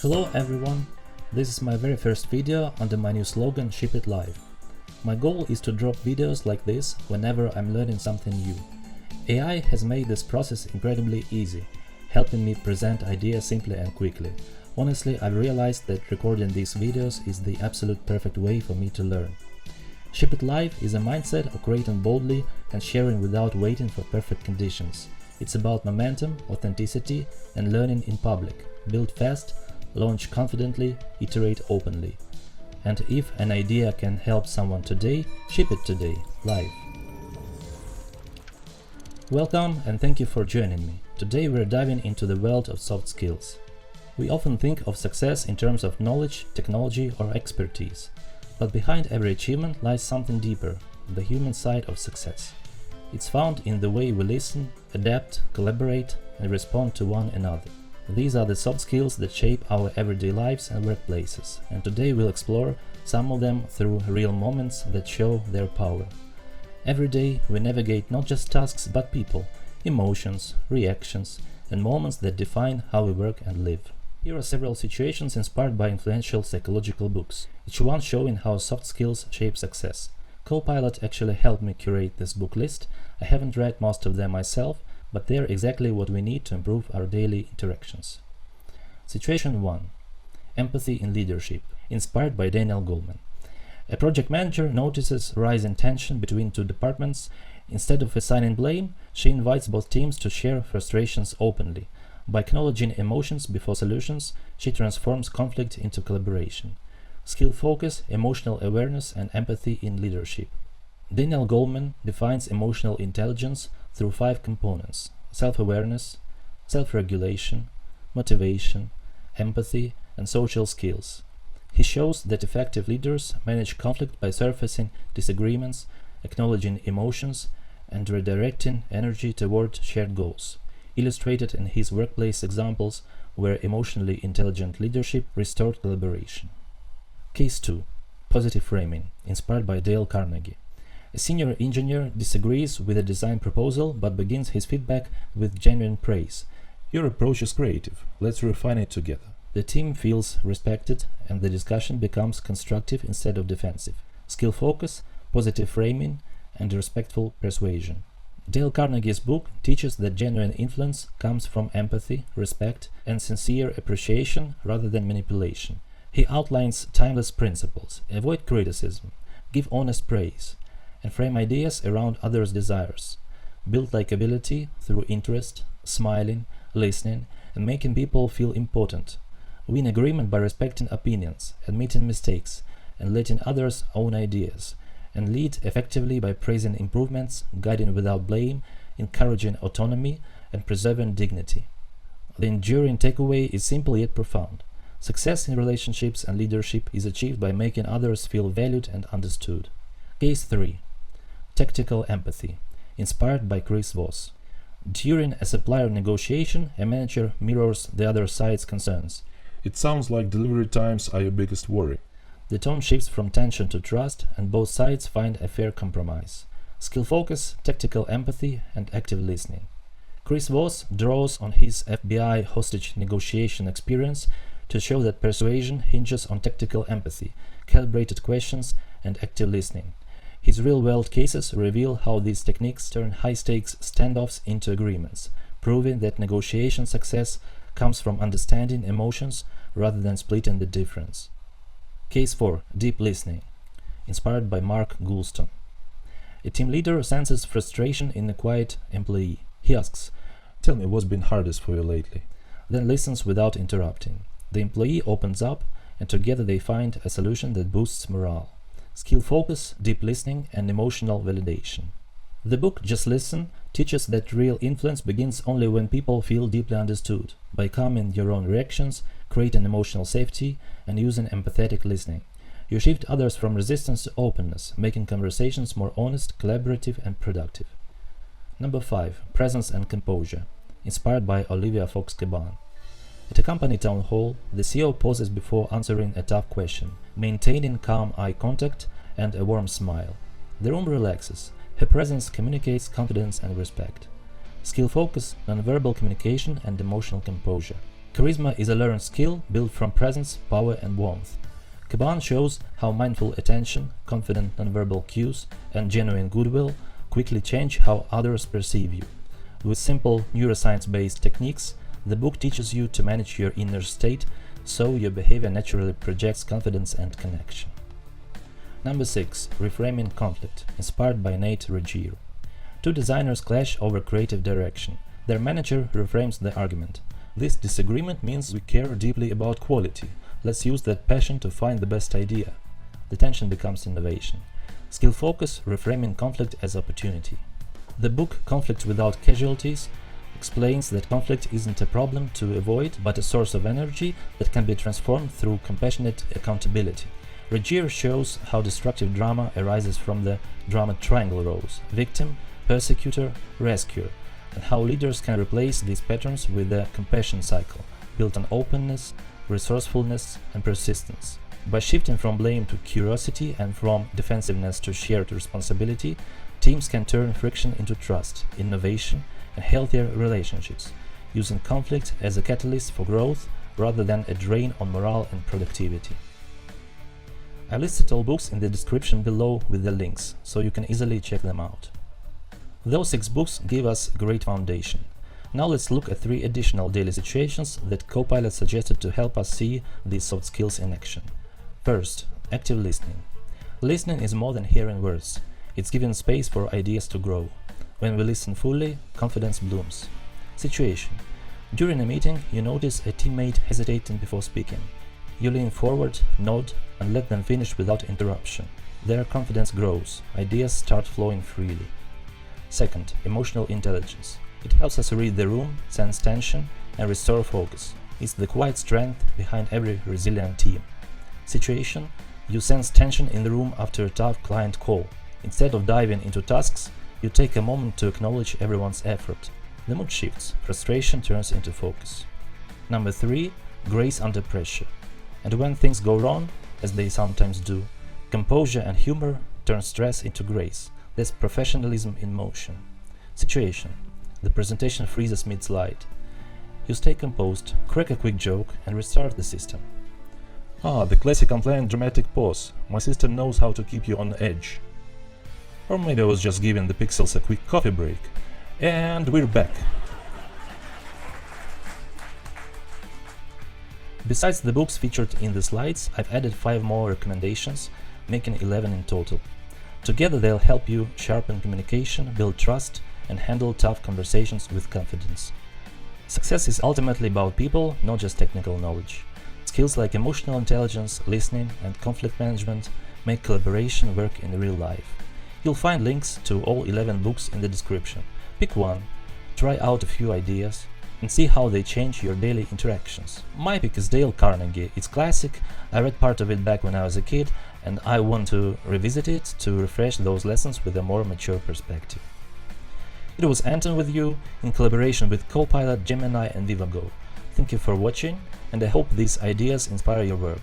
Hello everyone, this is my very first video under my new slogan Ship It Live. My goal is to drop videos like this whenever I'm learning something new. AI has made this process incredibly easy, helping me present ideas simply and quickly. Honestly, I've realized that recording these videos is the absolute perfect way for me to learn. Ship It Live is a mindset of creating boldly and sharing without waiting for perfect conditions. It's about momentum, authenticity, and learning in public. Build fast, launch confidently, iterate openly. And if an idea can help someone today, ship it today, live. Welcome and thank you for joining me. Today we're diving into the world of soft skills. We often think of success in terms of knowledge, technology, or expertise. But behind every achievement lies something deeper, the human side of success. It's found in the way we listen, adapt, collaborate, and respond to one another. These are the soft skills that shape our everyday lives and workplaces, and today we'll explore some of them through real moments that show their power. Every day we navigate not just tasks but people, emotions, reactions, and moments that define how we work and live. Here are several situations inspired by influential psychological books, each one showing how soft skills shape success. Copilot actually helped me curate this book list. I haven't read most of them myself, but they're exactly what we need to improve our daily interactions. Situation 1. Empathy in leadership, inspired by Daniel Goleman. A project manager notices rising tension between two departments. Instead of assigning blame, she invites both teams to share frustrations openly. By acknowledging emotions before solutions, she transforms conflict into collaboration. Skill focus, emotional awareness, and empathy in leadership. Daniel Goleman defines emotional intelligence through 5 components: self-awareness, self-regulation, motivation, empathy, and social skills. He shows that effective leaders manage conflict by surfacing disagreements, acknowledging emotions, and redirecting energy toward shared goals, illustrated in his workplace examples where emotionally intelligent leadership restored collaboration. Case 2. Positive framing, inspired by Dale Carnegie. A senior engineer disagrees with a design proposal but begins his feedback with genuine praise. "Your approach is creative. Let's refine it together." The team feels respected and the discussion becomes constructive instead of defensive. Skill focus, positive framing, and respectful persuasion. Dale Carnegie's book teaches that genuine influence comes from empathy, respect, and sincere appreciation rather than manipulation. He outlines timeless principles: avoid criticism, give honest praise, and frame ideas around others' desires. Build likability through interest, smiling, listening, and making people feel important. Win agreement by respecting opinions, admitting mistakes, and letting others own ideas. And lead effectively by praising improvements, guiding without blame, encouraging autonomy, and preserving dignity. The enduring takeaway is simple yet profound. Success in relationships and leadership is achieved by making others feel valued and understood. Case 3. Tactical empathy, inspired by Chris Voss. During a supplier negotiation, a manager mirrors the other side's concerns. "It sounds like delivery times are your biggest worry." The tone shifts from tension to trust, and both sides find a fair compromise. Skill focus, tactical empathy, and active listening. Chris Voss draws on his FBI hostage negotiation experience to show that persuasion hinges on tactical empathy, calibrated questions, and active listening. His real-world cases reveal how these techniques turn high-stakes standoffs into agreements, proving that negotiation success comes from understanding emotions rather than splitting the difference. Case 4. Deep listening, inspired by Mark Goulston. A team leader senses frustration in a quiet employee. He asks, "Tell me what's been hardest for you lately," then listens without interrupting. The employee opens up, and together they find a solution that boosts morale. Skill focus, deep listening, and emotional validation. The book Just Listen teaches that real influence begins only when people feel deeply understood. By calming your own reactions, creating emotional safety, and using empathetic listening, you shift others from resistance to openness, making conversations more honest, collaborative, and productive. Number 5. Presence and composure, inspired by Olivia Fox-Caban. At a company town hall, the CEO pauses before answering a tough question, maintaining calm eye contact and a warm smile. The room relaxes. Her presence communicates confidence and respect. Skill focus, nonverbal communication, and emotional composure. Charisma is a learned skill built from presence, power and warmth. Caban shows how mindful attention, confident nonverbal cues, and genuine goodwill quickly change how others perceive you. With simple neuroscience-based techniques, the book teaches you to manage your inner state so your behavior naturally projects confidence and connection. Number 6. Reframing Conflict, inspired by Nate Ruggiero. Two designers clash over creative direction. Their manager reframes the argument. This disagreement means we care deeply about quality. Let's use that passion to find the best idea. The tension becomes innovation. Skill focus, reframing conflict as opportunity. The book Conflict Without Casualties explains that conflict isn't a problem to avoid, but a source of energy that can be transformed through compassionate accountability. Ruggiero shows how destructive drama arises from the drama triangle roles: victim, persecutor, rescuer, and how leaders can replace these patterns with a compassion cycle built on openness, resourcefulness, and persistence. By shifting from blame to curiosity and from defensiveness to shared responsibility, teams can turn friction into trust, innovation, and healthier relationships, using conflict as a catalyst for growth rather than a drain on morale and productivity. I listed all books in the description below with the links, so you can easily check them out. Those 6 books give us a great foundation. Now let's look at 3 additional daily situations that Copilot suggested to help us see these soft skills in action. First, active listening. Listening is more than hearing words. It's giving space for ideas to grow. When we listen fully, confidence blooms. Situation. During a meeting, you notice a teammate hesitating before speaking. You lean forward, nod, and let them finish without interruption. Their confidence grows. Ideas start flowing freely. Second, emotional intelligence. It helps us read the room, sense tension, and restore focus. It's the quiet strength behind every resilient team. Situation. You sense tension in the room after a tough client call. Instead of diving into tasks, you take a moment to acknowledge everyone's effort. The mood shifts, frustration turns into focus. Number 3. Grace under pressure. And when things go wrong, as they sometimes do, composure and humor turn stress into grace. That's professionalism in motion. Situation. The presentation freezes mid-slide. You stay composed, crack a quick joke, and restart the system. The classic unplanned dramatic pause. My sister knows how to keep you on edge. Or maybe I was just giving the pixels a quick coffee break. And we're back. Besides the books featured in the slides, I've added 5 more recommendations, making 11 in total. Together they'll help you sharpen communication, build trust, and handle tough conversations with confidence. Success is ultimately about people, not just technical knowledge. Skills like emotional intelligence, listening, and conflict management make collaboration work in real life. You'll find links to all 11 books in the description. Pick one, try out a few ideas, and see how they change your daily interactions. My pick is Dale Carnegie. It's classic, I read part of it back when I was a kid, and I want to revisit it to refresh those lessons with a more mature perspective. It was Anton with you, in collaboration with Copilot, Gemini and Vivago. Thank you for watching, and I hope these ideas inspire your work.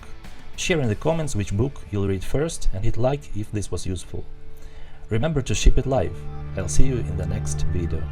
Share in the comments which book you'll read first, and hit like if this was useful. Remember to ship it live. I'll see you in the next video.